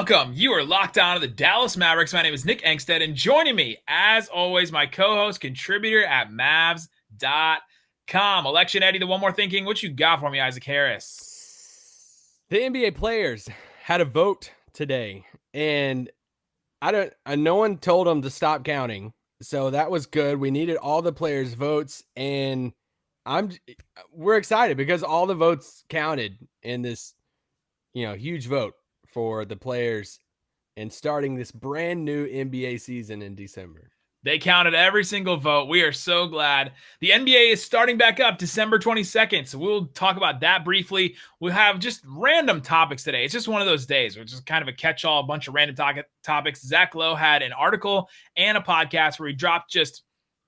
Welcome. You are locked on to the Dallas Mavericks. My name is Nick Angstadt, and joining me, as always, my co-host, contributor at Mavs.com. Election Eddie, the one more thinking. What you got for me, Isaac Harris? The NBA players had a vote today, and no one told them to stop counting. So that was good. We needed all the players' votes, and we're excited because all the votes counted in this, huge vote for the players and starting this brand new NBA season in December. They counted every single vote. We are so glad. The NBA is starting back up December 22nd, so we'll talk about that briefly. We'll have just random topics today. It's just one of those days, which is kind of a catch-all, a bunch of random topics. Zach Lowe had an article and a podcast where he dropped just,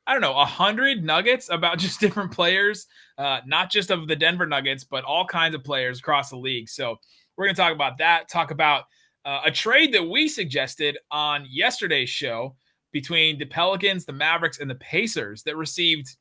100 nuggets about just different players, not just of the Denver Nuggets, but all kinds of players across the league. So we're going to talk about that, talk about a trade that we suggested on yesterday's show between the Pelicans, the Mavericks, and the Pacers that received,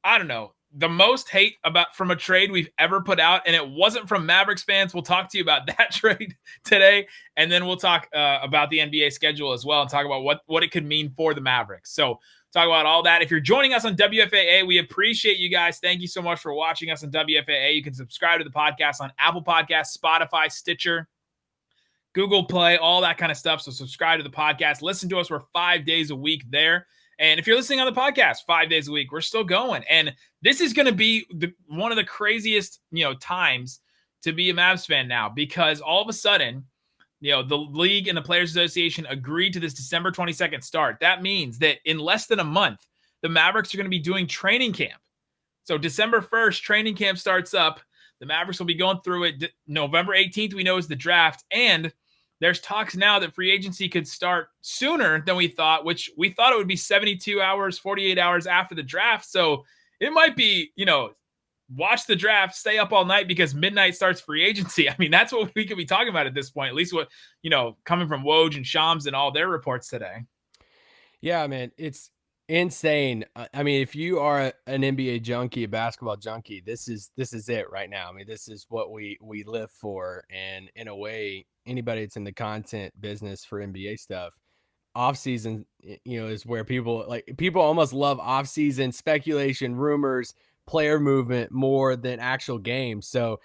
the most hate from a trade we've ever put out, and it wasn't from Mavericks fans. We'll talk to you about that trade today, and then we'll talk about the NBA schedule as well and talk about what it could mean for the Mavericks. So talk about all that. If you're joining us on WFAA, we appreciate you guys. Thank you so much for watching us on WFAA. You can subscribe to the podcast on Apple Podcasts, Spotify, Stitcher, Google Play, all that kind of stuff. So subscribe to the podcast. Listen to us. We're 5 days a week there. And if you're listening on the podcast 5 days a week, we're still going. And this is going to be one of the craziest, times to be a Mavs fan now, because all of a sudden, the league and the Players Association agreed to this December 22nd start. That means that in less than a month, the Mavericks are going to be doing training camp. So December 1st, training camp starts up. The Mavericks will be going through it. November 18th, we know, is the draft. And there's talks now that free agency could start sooner than we thought, which we thought it would be 72 hours, 48 hours after the draft. So it might be, watch the draft, stay up all night because midnight starts free agency. I mean, that's what we could be talking about at this point, at least what, coming from Woj and Shams and all their reports today. Yeah, man, it's insane. I mean, if you are an NBA junkie, a basketball junkie, this is it right now. I mean, this is what we live for. And in a way, anybody that's in the content business for NBA stuff, off season, is where people almost love off season speculation, rumors, player movement more than actual games. So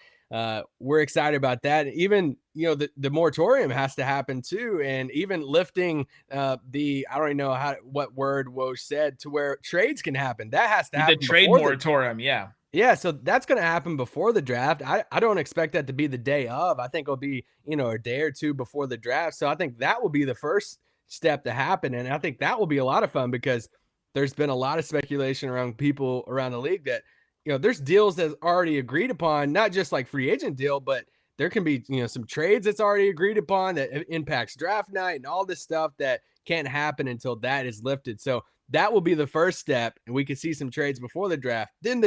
we're excited about that. Even, the moratorium has to happen too. And even lifting I don't even know what word Woj said, to where trades can happen. That has to happen. The trade moratorium. Yeah. Yeah. So that's going to happen before the draft. I don't expect that to be the day of. I think it'll be, a day or two before the draft. So I think that will be the first step to happen. And I think that will be a lot of fun because there's been a lot of speculation around people around the league that, there's deals that's already agreed upon, not just like free agent deal, but there can be, some trades that's already agreed upon that impacts draft night and all this stuff that can't happen until that is lifted. So that will be the first step. And we could see some trades before the draft, then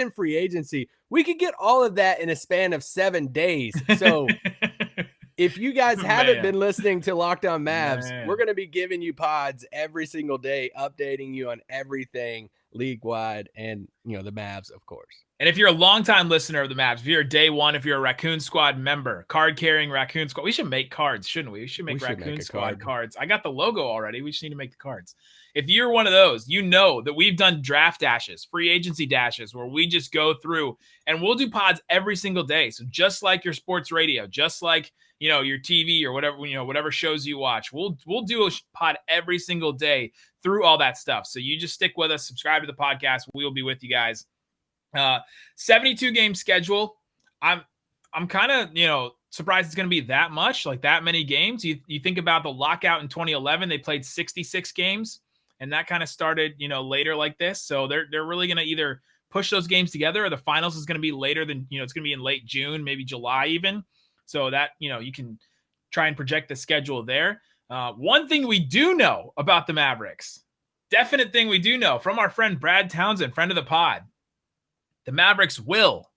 free agency. We could get all of that in a span of 7 days. So if you guys haven't been listening to Locked On Mavs, we're going to be giving you pods every single day, updating you on everything league-wide and, the Mavs, of course. And if you're a longtime listener of the Mavs, if you're a day one, if you're a Raccoon Squad member, card-carrying Raccoon Squad, we should make cards, shouldn't we? We should make Raccoon Squad cards. I got the logo already. We just need to make the cards. If you're one of those, you know that we've done draft dashes, free agency dashes, where we just go through and we'll do pods every single day. So just like your sports radio, just like, your TV or whatever, whatever shows you watch, we'll do a pod every single day through all that stuff. So you just stick with us, subscribe to the podcast. We'll be with you guys. 72 game schedule. I'm kind of, surprised it's going to be that much, like that many games. You think about the lockout in 2011, they played 66 games and that kind of started, later like this. So they're really going to either push those games together or the finals is going to be later than, it's going to be in late June, maybe July even. So that, you can try and project the schedule there. One thing we do know about the Mavericks, definite thing we do know from our friend Brad Townsend, friend of the pod, the Mavericks will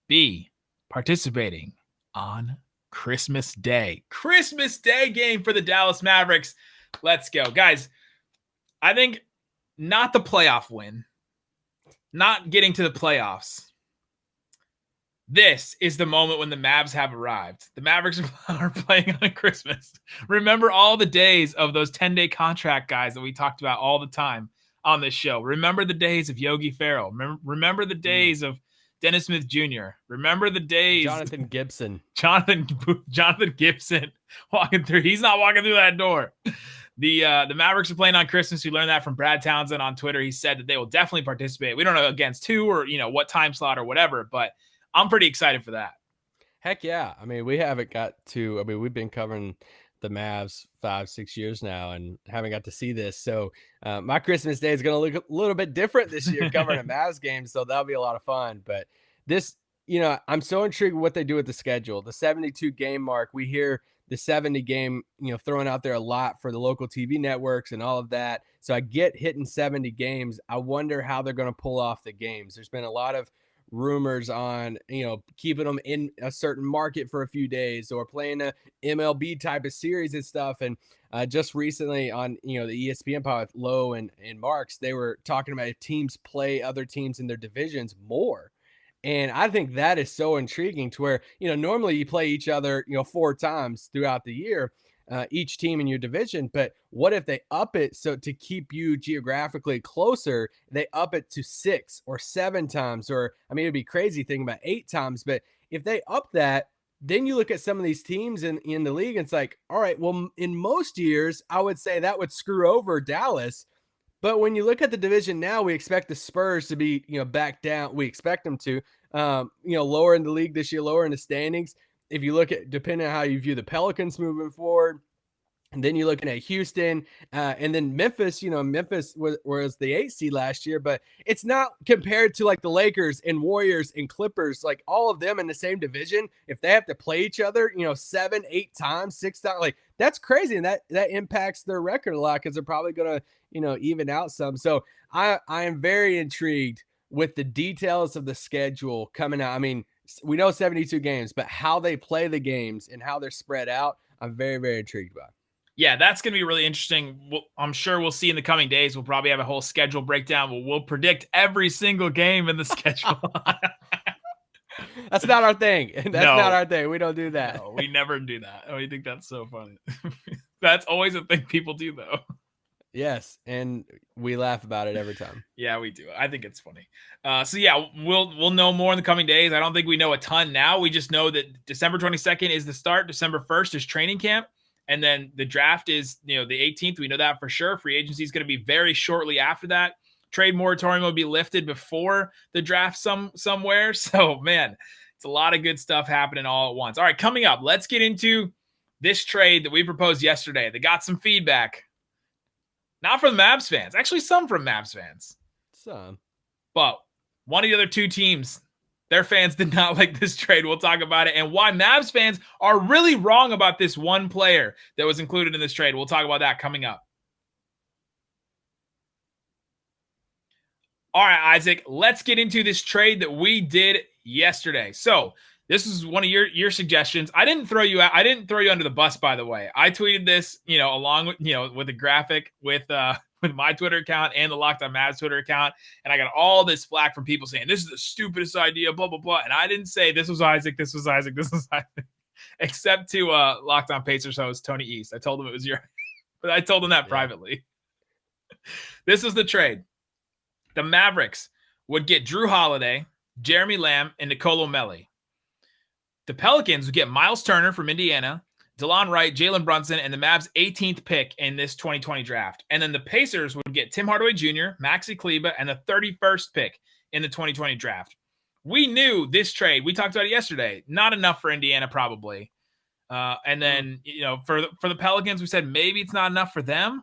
be participating on Christmas Day. Christmas Day game for the Dallas Mavericks. Let's go. Guys, I think not the playoff win, not getting to the playoffs, This is the moment when the Mavs have arrived. The Mavericks are playing on Christmas. Remember all the days of those 10-day contract guys that we talked about all the time on this show. Remember the days of Yogi Ferrell. Remember the days of Dennis Smith Jr. Remember the days Jonathan Gibson walking through. He's not walking through that door. The Mavericks are playing on Christmas. We learned that from Brad Townsend on Twitter. He said that they will definitely participate. We don't know against who or what time slot or whatever, but I'm pretty excited for that. Heck yeah. I mean, we've been covering the Mavs 5-6 years now and haven't got to see this. So my Christmas day is going to look a little bit different this year covering a Mavs game. So that'll be a lot of fun. But this, I'm so intrigued with what they do with the schedule. The 72 game mark, we hear the 70 game, thrown out there a lot for the local TV networks and all of that. So I get hitting 70 games. I wonder how they're going to pull off the games. There's been a lot of rumors on, keeping them in a certain market for a few days or playing a MLB type of series and stuff. And just recently on, the ESPN pod with Lowe and Marks, they were talking about if teams play other teams in their divisions more. And I think that is so intriguing to where, normally you play each other, 4 times throughout the year, each team in your division. But what if they up it so to keep you geographically closer, they up it to 6 or 7 times, or it'd be crazy thinking about 8 times. But if they up that, then you look at some of these teams in the league, and it's like, all right, well, in most years, I would say that would screw over Dallas. But when you look at the division now, we expect the Spurs to be, back down. We expect them to, lower in the league this year, lower in the standings. If you look at, depending on how you view the Pelicans moving forward, and then you're looking at Houston, and then Memphis. Memphis was the 8th seed last year, but it's not compared to like the Lakers and Warriors and Clippers, like all of them in the same division. If they have to play each other, 7, 8 times, 6 times, like that's crazy, and that impacts their record a lot because they're probably gonna, even out some. So I am very intrigued with the details of the schedule coming out. We know 72 games, but how they play the games and how they're spread out, I'm very, very intrigued by. Yeah, that's going to be really interesting. I'm sure we'll see in the coming days. We'll probably have a whole schedule breakdown. We'll predict every single game in the schedule. That's not our thing. Not our thing. We don't do that. No, we never do that. Oh, I think that's so funny. That's always a thing people do, though. Yes, and we laugh about it every time. Yeah, we do. I think it's funny. So yeah, we'll know more in the coming days. I don't think we know a ton now. We just know that December 22nd is the start. December 1st is training camp. And then the draft is, the 18th. We know that for sure. Free agency is going to be very shortly after that. Trade moratorium will be lifted before the draft somewhere. So, man, it's a lot of good stuff happening all at once. All right, coming up, let's get into this trade that we proposed yesterday. They got some feedback. Not from Mavs fans. Actually, some from Mavs fans. Some. But one of the other 2 teams, their fans did not like this trade. We'll talk about it and why Mavs fans are really wrong about this one player that was included in this trade. We'll talk about that coming up. All right, Isaac, let's get into this trade that we did yesterday. So this is one of your suggestions. I didn't throw you out. I didn't throw you under the bus, by the way. I tweeted this, along with, with a graphic with my Twitter account and the Locked On Mavs Twitter account. And I got all this flack from people saying, this is the stupidest idea, blah, blah, blah. And I didn't say this was Isaac, this was Isaac, this was Isaac, except to Locked On Pacers host Tony East. I told him it was but I told him that privately. This is the trade. The Mavericks would get Jrue Holiday, Jeremy Lamb, and Nicolo Melli. The Pelicans would get Myles Turner from Indiana, DeLon Wright, Jalen Brunson, and the Mavs' 18th pick in this 2020 draft. And then the Pacers would get Tim Hardaway Jr., Maxi Kleber, and the 31st pick in the 2020 draft. We knew this trade. We talked about it yesterday. Not enough for Indiana, probably. And then, for the Pelicans, we said maybe it's not enough for them.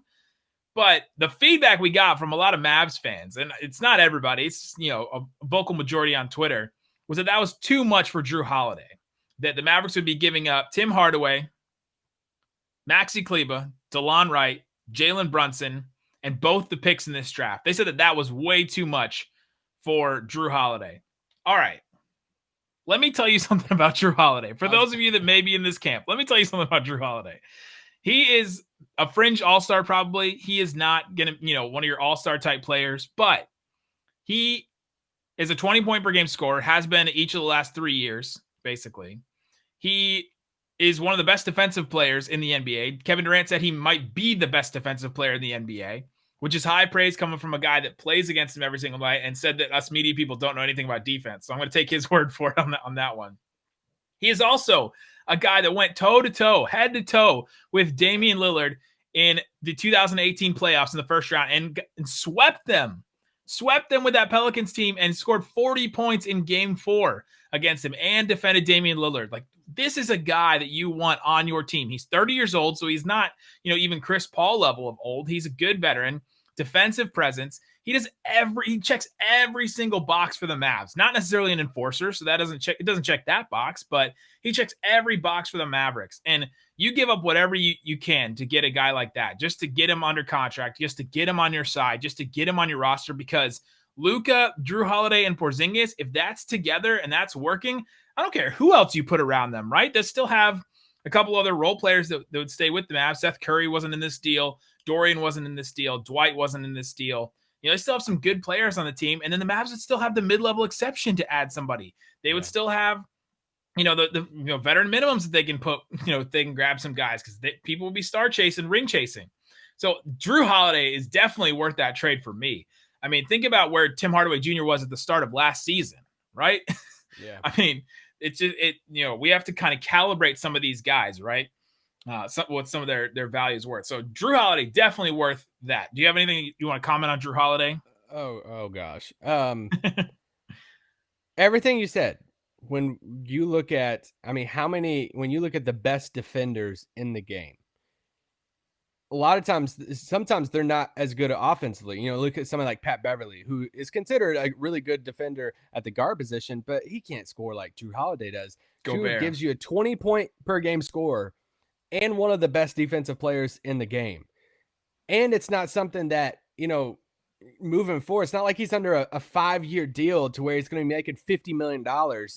But the feedback we got from a lot of Mavs fans, and it's not everybody, it's, a vocal majority on Twitter, was that was too much for Jrue Holiday. That the Mavericks would be giving up Tim Hardaway, Maxi Kleber, DeLon Wright, Jalen Brunson, and both the picks in this draft. They said that was way too much for Jrue Holiday. All right. Let me tell you something about Jrue Holiday. For those of you that may be in this camp, let me tell you something about Jrue Holiday. He is a fringe all-star probably. He is not going to, one of your all-star type players, but he is a 20-point per game scorer, has been each of the last 3 years, basically. He is one of the best defensive players in the NBA. Kevin Durant said he might be the best defensive player in the NBA, which is high praise coming from a guy that plays against him every single night and said that us media people don't know anything about defense. So I'm going to take his word for it on that one. He is also a guy that went toe-to-toe, head-to-toe with Damian Lillard in the 2018 playoffs in the first round and swept them with that Pelicans team and scored 40 points in game 4 against him and defended Damian Lillard. Like, this is a guy that you want on your team. He's 30 years old, so he's not, even Chris Paul level of old. He's a good veteran, defensive presence. He checks every single box for the Mavs. Not necessarily an enforcer, so it doesn't check that box, but he checks every box for the Mavericks. And you give up whatever you can to get a guy like that, just to get him under contract, just to get him on your side, just to get him on your roster, because Luka, Jrue Holiday, and Porzingis, if that's together and that's working, I don't care who else you put around them, right? They still have a couple other role players that would stay with the Mavs. Seth Curry wasn't in this deal. Dorian wasn't in this deal. Dwight wasn't in this deal. They still have some good players on the team, and then the Mavs would still have the mid-level exception to add somebody. They would still have, the veteran minimums that they can put. They can grab some guys because people will be star chasing, ring chasing. So Jrue Holiday is definitely worth that trade for me. I mean, think about where Tim Hardaway Jr. was at the start of last season, right? Yeah. I mean, we have to kind of calibrate some of these guys, right? What some of their values worth. So Jrue Holiday definitely worth that. Do you have anything you want to comment on Jrue Holiday? Oh gosh. Everything you said. When you look at, when you look at the best defenders in the game, a lot of times, sometimes they're not as good offensively. Look at someone like Pat Beverly, who is considered a really good defender at the guard position, but he can't score like Jrue Holiday does. Jrue gives you a 20-point per game score and one of the best defensive players in the game. And it's not something that, moving forward, it's not like he's under a 5-year deal to where he's going to be making $50 million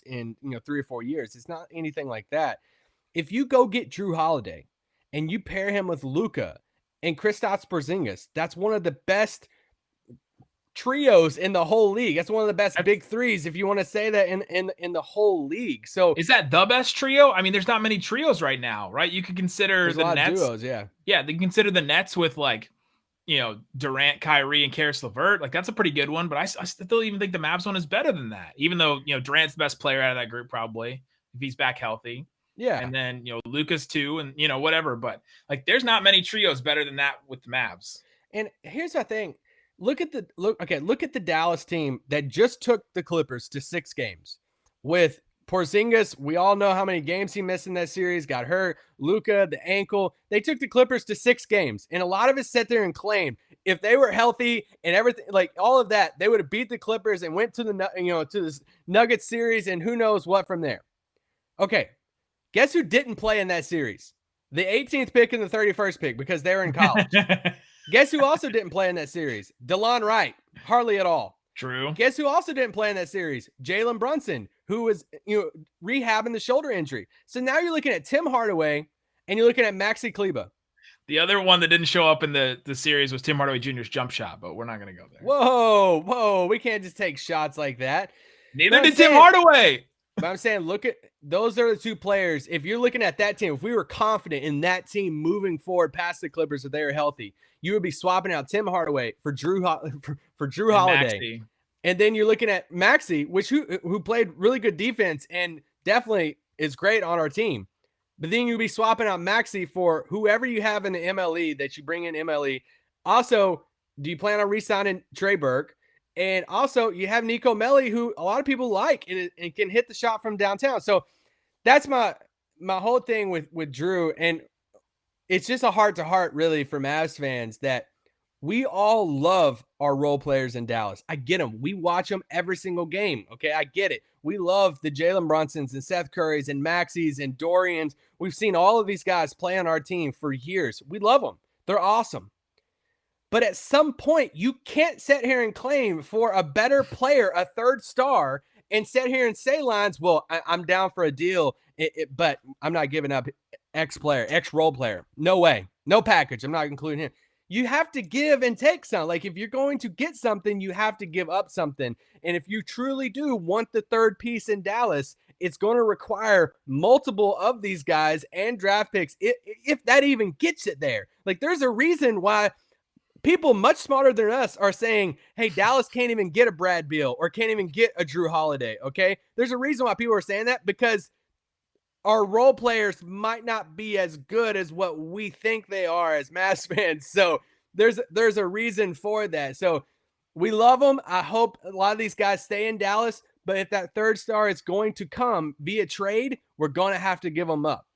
in, 3 or 4 years. It's not anything like that. If you go get Jrue Holiday and you pair him with Luka and Kristaps Porzingis, that's one of the best trios in the whole league. That's one of the best big threes, if you want to say that, in the whole league. So is that the best trio? I mean, there's not many trios right now, right? You could consider the Nets. Duos, yeah. Yeah, they consider the Nets with Durant, Kyrie, and Karis LeVert. Like, that's a pretty good one, but I still even think the Mavs one is better than that. Even though Durant's the best player out of that group, probably, if he's back healthy. Yeah. And then Luka's too, and whatever. But like, there's not many trios better than that with the Mavs. And here's the thing. Look at the Dallas team that just took the Clippers to 6 games with Porzingis. We all know how many games he missed in that series, got hurt. Luka, the ankle. They took the Clippers to 6 games, and a lot of us sat there and claimed if they were healthy and everything, like all of that, they would have beat the Clippers and went to to this Nuggets series and who knows what from there. Okay, guess who didn't play in that series? The 18th pick and the 31st pick, because they were in college. Guess who also didn't play in that series? DeLon Wright, hardly at all. True. Guess who also didn't play in that series? Jalen Brunson, who was rehabbing the shoulder injury. So now you're looking at Tim Hardaway and you're looking at Maxi Kleber. The other one that didn't show up in the series was Tim Hardaway Jr.'s jump shot, but we're not going to go there. Whoa, we can't just take shots like that. Neither did Tim Hardaway. But I'm saying, look at those are the 2 players. If you're looking at that team, if we were confident in that team moving forward past the Clippers, if they are healthy, you would be swapping out Tim Hardaway for Jrue Holiday. Maxey. And then you're looking at Maxey, who played really good defense and definitely is great on our team. But then you'd be swapping out Maxey for whoever you have in the MLE that you bring in MLE. Also, do you plan on re-signing Trey Burke? And also, you have Nico Melli, who a lot of people like and can hit the shot from downtown. So that's my whole thing with Jrue. And it's just a heart-to-heart, really, for Mavs fans that we all love our role players in Dallas. I get them. We watch them every single game, okay? I get it. We love the Jalen Brunsons and Seth Currys and Maxey's and Dorians. We've seen all of these guys play on our team for years. We love them. They're awesome. But at some point, you can't sit here and claim for a better player, a third star, and sit here and say lines, well, I'm down for a deal, but I'm not giving up X player, X role player. No way. No package. I'm not including him. you have to give and take some. Like, if you're going to get something, you have to give up something. And if you truly do want the third piece in Dallas, it's going to require multiple of these guys and draft picks, if that even gets it there. Like, there's a reason why people much smarter than us are saying, hey, Dallas can't even get a Brad Beal or can't even get a Jrue Holiday, okay? There's a reason why people are saying that, because our role players might not be as good as what we think they are as Mavs fans. So there's a reason for that. So we love them. I hope a lot of these guys stay in Dallas, but if that third star is going to come via trade, we're going to have to give them up.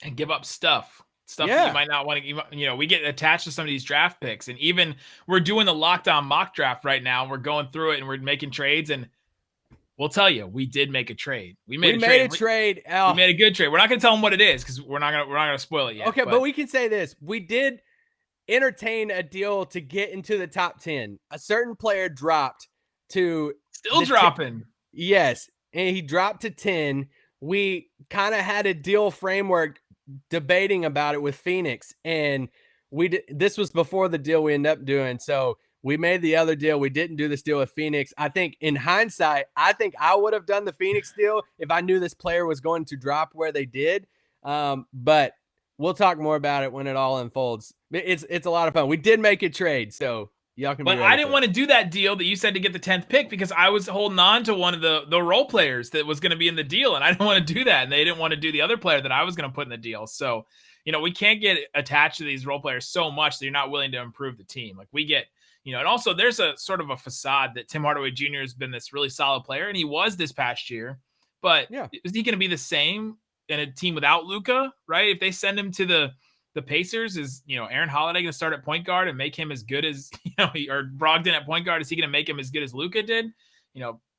And give up stuff that you might not want to, we get attached to some of these draft picks. And even we're doing the Locked On mock draft right now. We're going through it and we're making trades, and we'll tell you, we did make a trade. We made a trade. We made a good trade. We're not going to tell them what it is because we're not going to spoil it yet. Okay, but we can say this. We did entertain a deal to get into the top 10. A certain player dropped to still dropping. Yes, and he dropped to 10. We kind of had a deal framework debating about it with Phoenix, and this was before the deal we ended up doing. So we made the other deal. We didn't do this deal with Phoenix. I think in hindsight, I would have done the Phoenix deal if I knew this player was going to drop where they did. But we'll talk more about it when it all unfolds. It's a lot of fun. We did make a trade, so y'all can. But I didn't want to do that deal that you said to get the 10th pick because I was holding on to one of the role players that was going to be in the deal, and I didn't want to do that, and they didn't want to do the other player that I was going to put in the deal. So, we can't get attached to these role players so much that you're not willing to improve the team. Like we get, and also there's a sort of a facade that Tim Hardaway Jr. has been this really solid player, and he was this past year. But is he going to be the same in a team without Luka, right? If they send him to the Pacers, is Aaron Holiday going to start at point guard and make him as good as or Brogdon at point guard? Is he going to make him as good as Luka did?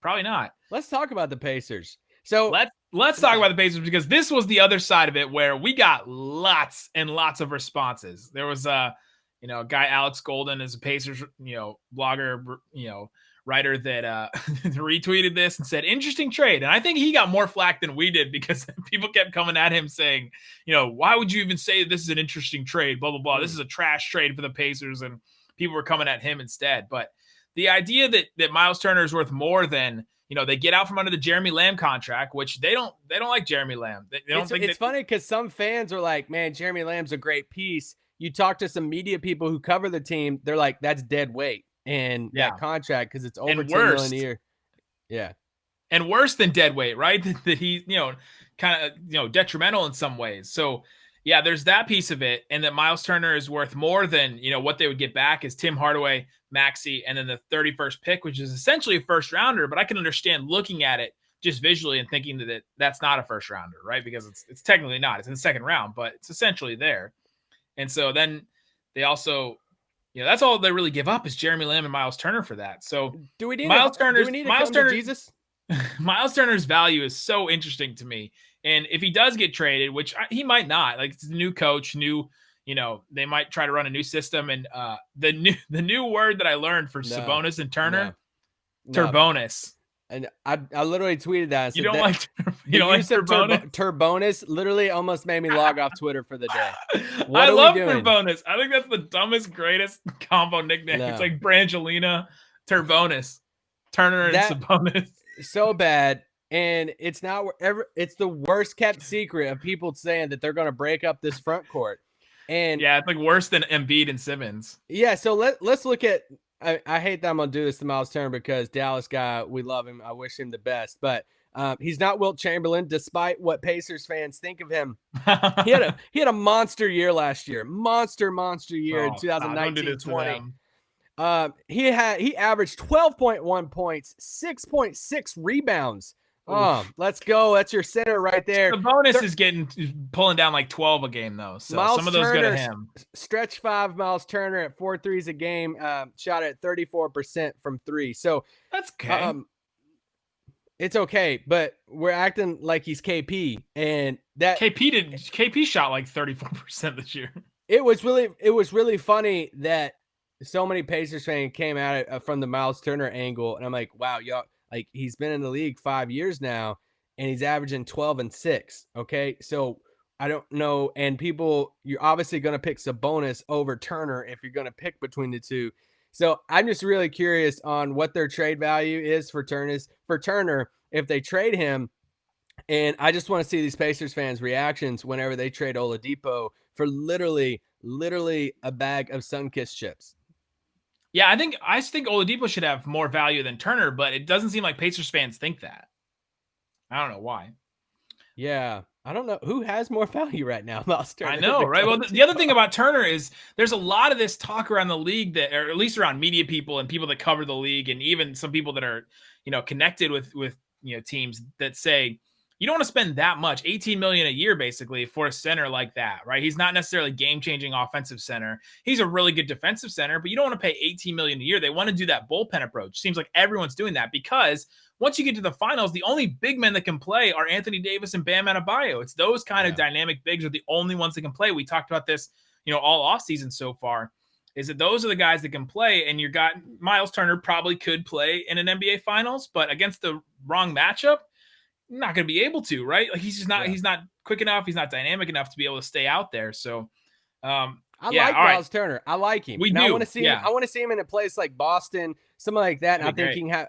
Probably not. Let's talk about the Pacers. So let's talk about the Pacers, because this was the other side of it where we got lots and lots of responses. There was a guy, Alex Golden, is a Pacers blogger, writer that retweeted this and said, interesting trade. And I think he got more flack than we did because people kept coming at him saying, why would you even say this is an interesting trade? Blah, blah, blah. This is a trash trade for the Pacers. And people were coming at him instead. But the idea that Myles Turner is worth more than, they get out from under the Jeremy Lamb contract, which they don't like Jeremy Lamb. They don't think it's funny because some fans are like, man, Jeremy Lamb's a great piece. You talk to some media people who cover the team, they're like, that's dead weight. And that contract, because it's over $10 million a year. Yeah. And worse than dead weight, right? That he's, kind of, detrimental in some ways. So, yeah, there's that piece of it. And that Myles Turner is worth more than, what they would get back is Tim Hardaway, Maxey, and then the 31st pick, which is essentially a first rounder. But I can understand looking at it just visually and thinking that that's not a first rounder, right? Because it's technically not. It's in the second round, but it's essentially there. And so then they also, that's all they really give up is Jeremy Lamb and Myles Turner for that. So do we need Myles Turner's Jesus? Myles Turner's value is so interesting to me. And if he does get traded, which he might not, like it's a new coach, they might try to run a new system. And the new word that I learned for Sabonis and Turner, Turbonis. And I literally tweeted that. And you don't like Turbonis? Turbonis literally almost made me log off Twitter for the day. I love Turbonis. I think that's the dumbest, greatest combo nickname. No. It's like Brangelina, Turbonis, Turner and Sabonis. So bad. And it's not it's the worst kept secret of people saying that they're going to break up this front court. And yeah, it's like worse than Embiid and Simmons. Yeah. So let's look at, I hate that I'm going to do this to Myles Turner because Dallas guy, we love him. I wish him the best, but he's not Wilt Chamberlain, despite what Pacers fans think of him. He had a monster year last year, monster year in 2019-20. He averaged 12.1 points, 6.6 rebounds. Let's go. That's your center right there. The bonus is pulling down like 12 a game though. So Myles some of those Turner, go to him. Stretch 5, Myles Turner at 4 threes a game, shot at 34% from 3. So that's okay. It's okay, but we're acting like he's KP, and that KP shot like 34% this year. It was really funny that so many Pacers fans came at it from the Myles Turner angle, and I'm like, wow, y'all. Like, he's been in the league 5 years now, and he's averaging 12 and 6. Okay, so I don't know. And you're obviously going to pick Sabonis over Turner if you're going to pick between the two. So I'm just really curious on what their trade value is for Turner if they trade him. And I just want to see these Pacers fans' reactions whenever they trade Oladipo for literally a bag of Sunkist chips. Yeah, I think Oladipo should have more value than Turner, but it doesn't seem like Pacers fans think that. I don't know why. Yeah, I don't know who has more value right now. Myles Turner. I know, right? Well, the other thing about Turner is there's a lot of this talk around the league that, or at least around media people and people that cover the league, and even some people that are, connected with teams that say you don't want to spend that much, $18 million a year, basically, for a center like that, right? He's not necessarily game-changing offensive center. He's a really good defensive center, but you don't want to pay $18 million a year. They want to do that bullpen approach. Seems like everyone's doing that because once you get to the finals, the only big men that can play are Anthony Davis and Bam Adebayo. It's those kind of dynamic bigs are the only ones that can play. We talked about this, all offseason so far, is that those are the guys that can play. And Myles Turner probably could play in an NBA Finals, but against the wrong matchup, not going to be able to, right? Like he's just not, he's not quick enough. He's not dynamic enough to be able to stay out there. So, I like Myles Turner. I like him. I want to see him. I want to see him in a place like Boston, something like that. And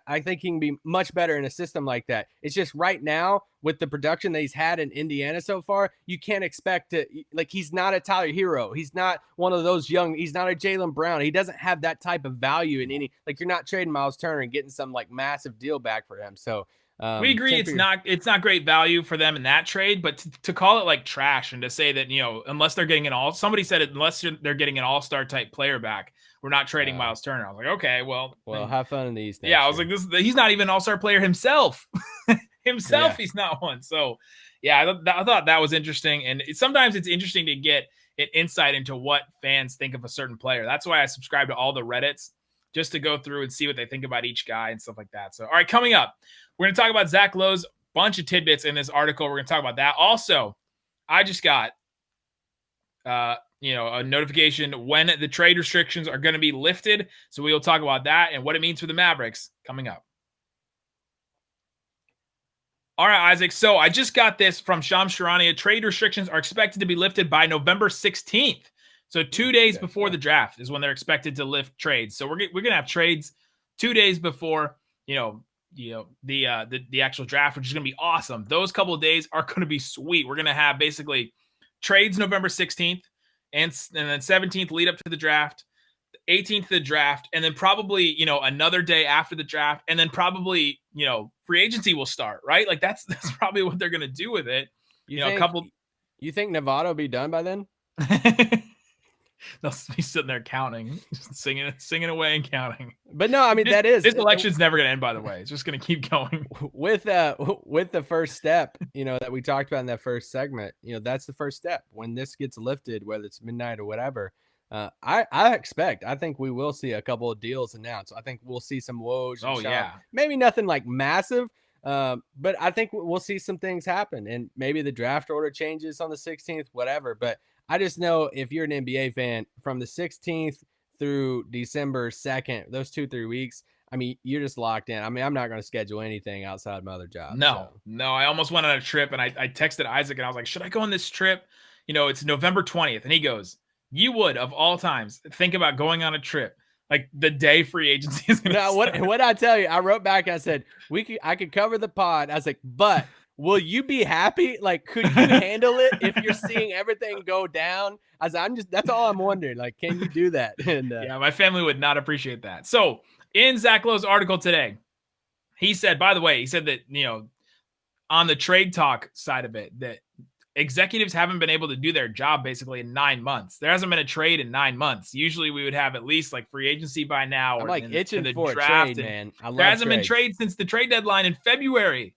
I think he can be much better in a system like that. It's just right now with the production that he's had in Indiana so far, you can't expect to he's not a Tyler Hero. He's not one of those young. He's not a Jaylen Brown. He doesn't have that type of value in any. You're not trading Myles Turner and getting some massive deal back for him. So. We agree it's not great value for them in that trade, but to call it trash and to say that, unless they're getting somebody said it, unless they're getting an all-star type player back, we're not trading Myles Turner. I was like, okay, well, have fun in these things. Yeah, I was like, he's not even an all-star player himself. He's not one. So yeah, I thought that was interesting. And sometimes it's interesting to get an insight into what fans think of a certain player. That's why I subscribe to all the Reddits, just to go through and see what they think about each guy and stuff like that. So, all right, coming up, we're going to talk about Zach Lowe's bunch of tidbits in this article. We're going to talk about that. Also, I just got, a notification when the trade restrictions are going to be lifted. So we'll talk about that and what it means for the Mavericks coming up. All right, Isaac. So I just got this from Shams Charania. Trade restrictions are expected to be lifted by November 16th. So 2 days before the draft is when they're expected to lift trades. So we're going to have trades 2 days before, the actual draft, which is going to be awesome. Those couple of days are going to be sweet. We're going to have basically trades November 16th and then 17th lead up to the draft, 18th the draft, and then probably, another day after the draft, and then probably, free agency will start, right? That's probably what they're going to do with it. You think Nevada will be done by then? They'll be sitting there counting, singing away and counting. But no, I mean, this election's never going to end, by the way. It's just going to keep going. With the first step, that we talked about in that first segment, that's the first step. When this gets lifted, whether it's midnight or whatever, I think we will see a couple of deals announced. I think we'll see some Woj. Maybe nothing massive, but I think we'll see some things happen, and maybe the draft order changes on the 16th, whatever. But I just know if you're an NBA fan, from the 16th through December 2nd, those 2-3 weeks, I mean, you're just locked in. I mean, I'm not going to schedule anything outside of my other job. No. I almost went on a trip, and I texted Isaac, and I was like, should I go on this trip? It's November 20th. And he goes, you would, of all times, think about going on a trip the day free agency is going to start. What I tell you, I wrote back, I said, I could cover the pod. I was like, but will you be happy? Could you handle it if you're seeing everything go down? That's all I'm wondering. Can you do that? And yeah, my family would not appreciate that. So in Zach Lowe's article today, he said, by the way, he said that, on the trade talk side of it, that executives haven't been able to do their job basically in 9 months. There hasn't been a trade in 9 months. Usually we would have at least free agency by now. I'm itching for a trade, man. There hasn't been trade since the trade deadline in February.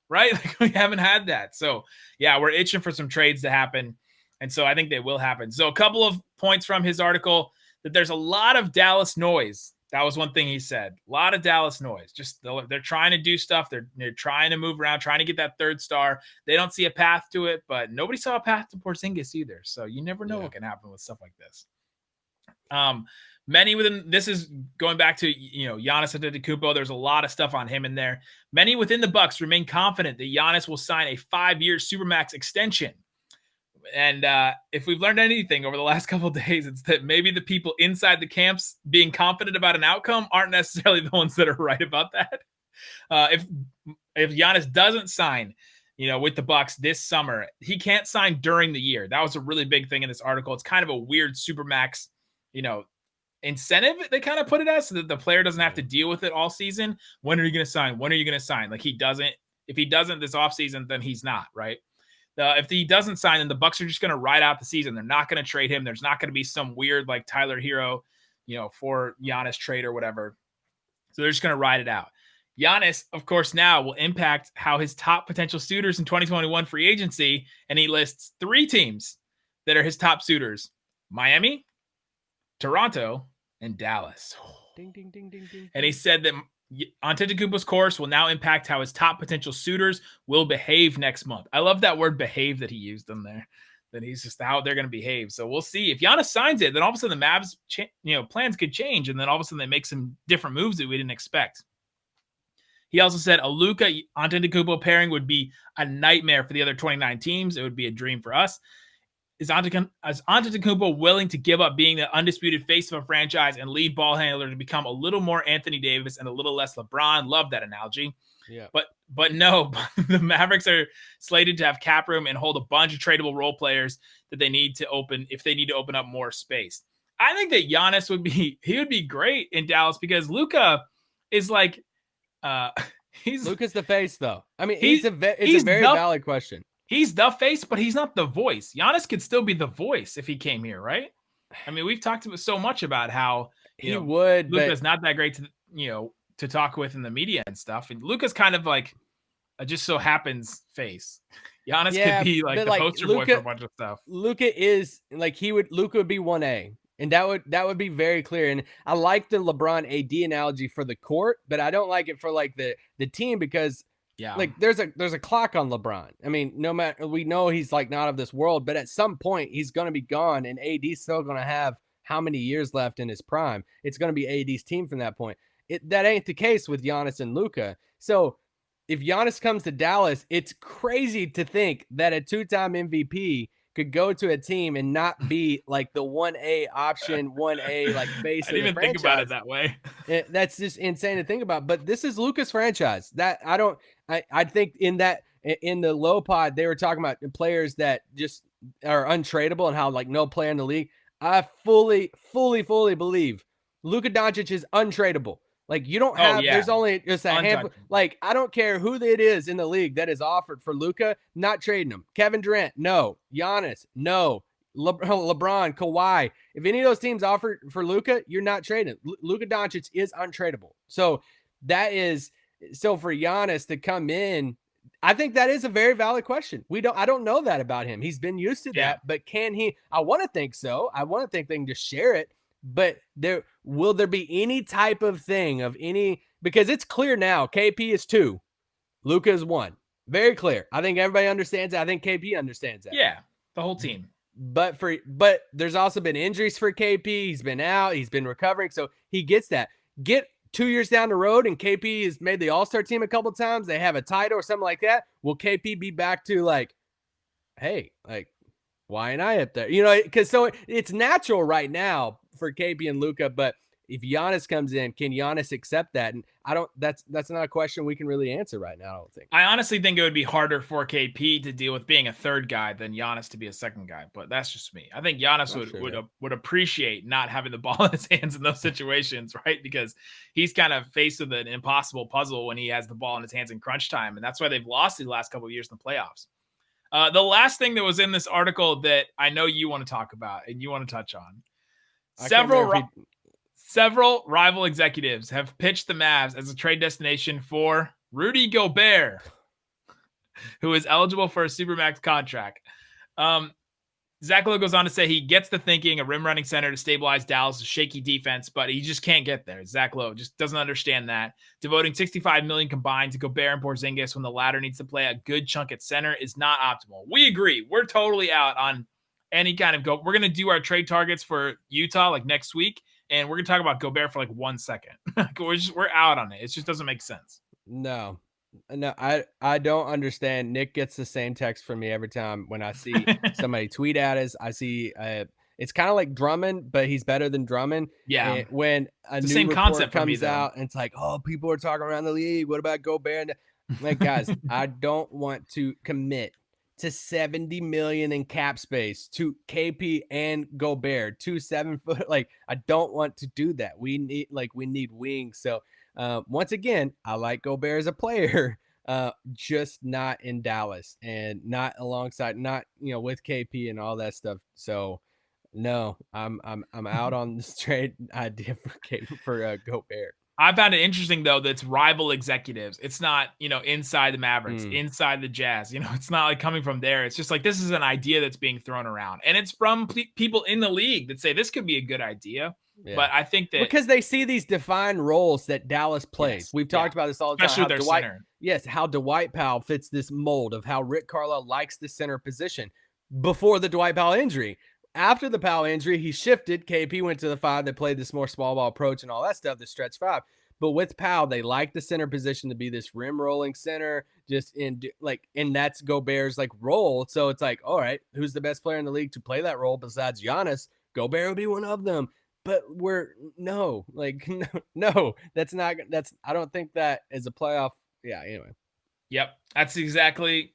Right? We haven't had that. So yeah, we're itching for some trades to happen. And so I think they will happen. So a couple of points from his article, that there's a lot of Dallas noise. That was one thing he said. A lot of Dallas noise. Just they're trying to do stuff. They're trying to move around, trying to get that third star. They don't see a path to it, but nobody saw a path to Porzingis either. So you never know what can happen with stuff like this. Many within, this is going back to, Giannis Antetokounmpo. There's a lot of stuff on him in there. Many within the Bucks remain confident that Giannis will sign a 5-year Supermax extension. And if we've learned anything over the last couple of days, it's that maybe the people inside the camps being confident about an outcome aren't necessarily the ones that are right about that. If Giannis doesn't sign, with the Bucks this summer, he can't sign during the year. That was a really big thing in this article. It's kind of a weird supermax, incentive they kind of put it as, so that the player doesn't have to deal with it all season. When are you going to sign? When are you going to sign? Like, if he doesn't this offseason, then he's not, right? If he doesn't sign, then the Bucks are just going to ride out the season. They're not going to trade him. There's not going to be some weird like Tyler Hero, for Giannis trade or whatever. So they're just going to ride it out. Giannis, of course, now will impact how his top potential suitors in 2021 free agency, and he lists 3 teams that are his top suitors: Miami, Toronto, and Dallas. Ding, ding, ding, ding, ding. And he said that Antetokounmpo's course will now impact how his top potential suitors will behave next month. I love that word behave that he used in there. That he's just how they're going to behave. So we'll see. If Giannis signs it, then all of a sudden the Mavs plans could change, and then all of a sudden they make some different moves that we didn't expect. He also said a Luka Antetokounmpo pairing would be a nightmare for the other 29 teams. It would be a dream for us. Is Antetokounmpo willing to give up being the undisputed face of a franchise and lead ball handler to become a little more Anthony Davis and a little less LeBron? Love that analogy. Yeah. But no, the Mavericks are slated to have cap room and hold a bunch of tradable role players that they need to open if they need to open up more space. I think that Giannis would be great in Dallas, because Luka is like Luka's the face, though. I mean, it's a very valid question. He's the face, but he's not the voice. Giannis could still be the voice if he came here, right? I mean, we've talked about so much about how Luka's not that great to talk with in the media and stuff. And Luka's kind of like a just so happens face. Giannis could be like the poster boy for a bunch of stuff. Luka is like Luka would be 1A. And that would be very clear. And I like the LeBron AD analogy for the court, but I don't like it for like the team, because like there's a clock on LeBron. I mean, no matter, we know he's like not of this world, but at some point he's going to be gone, and AD's still going to have how many years left in his prime. It's going to be AD's team from that point. That ain't the case with Giannis and Luka. So if Giannis comes to Dallas, it's crazy to think that a 2-time MVP could go to a team and not be like the 1A option, 1A like face. I didn't even think about it that way. That's just insane to think about. But this is Luka's franchise. That I think in the Lowe pod, they were talking about players that just are untradeable and how like no player in the league. I fully believe Luka Doncic is untradeable. Like, you don't have, there's only just a handful. Like, I don't care who it is in the league that is offered for Luka, not trading him. Kevin Durant, no. Giannis, no. LeBron, Kawhi. If any of those teams offer for Luka, you're not trading. Luka Doncic is untradeable. So for Giannis to come in, I think that is a very valid question. I don't know that about him. He's been used to that, but can he? I want to think so. I want to think they can just share it. But will there be any type of thing because it's clear now, KP is 2, Luka is 1. Very clear. I think everybody understands that. I think KP understands that. Yeah, the whole team. But there's also been injuries for KP. He's been out. He's been recovering. So he gets that. Get 2 years down the road and KP has made the All-Star team a couple times. They have a title or something like that. Will KP be back to like, hey, like, why ain't I up there? Because so it's natural right now for KP and Luka, but if Giannis comes in, can Giannis accept that? And that's not a question we can really answer right now, I don't think. I honestly think it would be harder for KP to deal with being a third guy than Giannis to be a second guy, but that's just me. I think Giannis would appreciate not having the ball in his hands in those situations, right? Because he's kind of faced with an impossible puzzle when he has the ball in his hands in crunch time, and that's why they've lost the last couple of years in the playoffs. The last thing that was in this article that I know you want to talk about and you want to touch on. Several rival executives have pitched the Mavs as a trade destination for Rudy Gobert, who is eligible for a Supermax contract. Zach Lowe goes on to say he gets the thinking a rim-running center to stabilize Dallas' shaky defense, but he just can't get there. Zach Lowe just doesn't understand that. Devoting $65 million combined to Gobert and Porzingis when the latter needs to play a good chunk at center is not optimal. We agree. We're totally out on any kind of go. We're going to do our trade targets for Utah like next week, and we're going to talk about Gobert for like 1 second. We're out on it. It just doesn't make sense. No, No, I don't understand. Nick gets the same text from me every time when I see somebody tweet at us. I see it's kind of like Drummond, but he's better than Drummond. Yeah. And when a It's the new same report concept for me, comes though. out and it's like, oh, people are talking around the league. What about Gobert? Like, guys, I don't want to commit to 70 million in cap space to KP and Gobert, 2 7-foot. Like, I don't want to do that. We need wings. So once again, I like Gobert as a player, just not in Dallas and not alongside, not with KP and all that stuff. So no, I'm out on this trade idea for Gobert. I found it interesting though that it's rival executives. It's not, inside the Mavericks, Mm. inside the Jazz. It's not like coming from there. It's just like this is an idea that's being thrown around, and it's from people in the league that say this could be a good idea. Yeah. But I think that because they see these defined roles that Dallas plays. Yes, We've talked about this all the time. especially How their Dwight, center. yes, how Dwight Powell fits this mold of how Rick Carlisle likes the center position before the Dwight Powell injury. After the Powell injury, he shifted. KP went to the 5. They played this more small ball approach and all that stuff, the stretch 5. But with Powell, they like the center position to be this rim rolling center, and that's Gobert's role. So it's like, all right, who's the best player in the league to play that role besides Giannis? Gobert would be one of them. But no, I don't think that is a playoff. Yeah. Anyway. Yep. That's exactly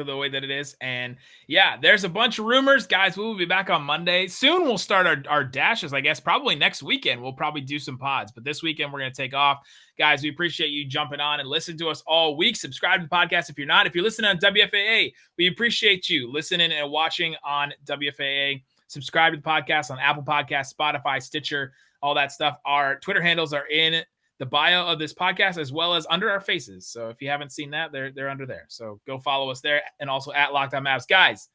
the way that it is. And yeah, there's a bunch of rumors. Guys, we will be back on Monday. Soon we'll start our dashes, I guess. Probably next weekend. We'll probably do some pods. But this weekend we're going to take off. Guys, we appreciate you jumping on and listening to us all week. Subscribe to the podcast if you're not. If you're listening on WFAA, we appreciate you listening and watching on WFAA. Subscribe to the podcast on Apple Podcasts, Spotify, Stitcher, all that stuff. Our Twitter handles are in the bio of this podcast as well as under our faces. So if you haven't seen that, they're under there. So go follow us there, and also at Locked On Mavs. Guys,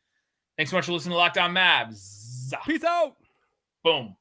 thanks so much for listening to Locked On Mavs. Peace out. Boom.